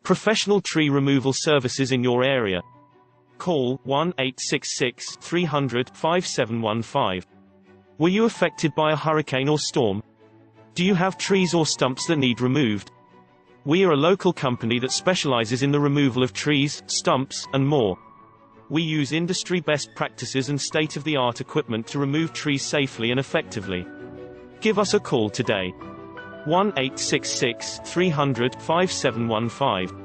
Professional tree removal services in your area. Call 1-866-300-5715. Were you affected by a hurricane or storm? Do you have trees or stumps that need removed? We are a local company that specializes in the removal of trees, stumps, and more. We use industry best practices and state-of-the-art equipment to remove trees safely and effectively. Give us a call today. 1-866-300-5715.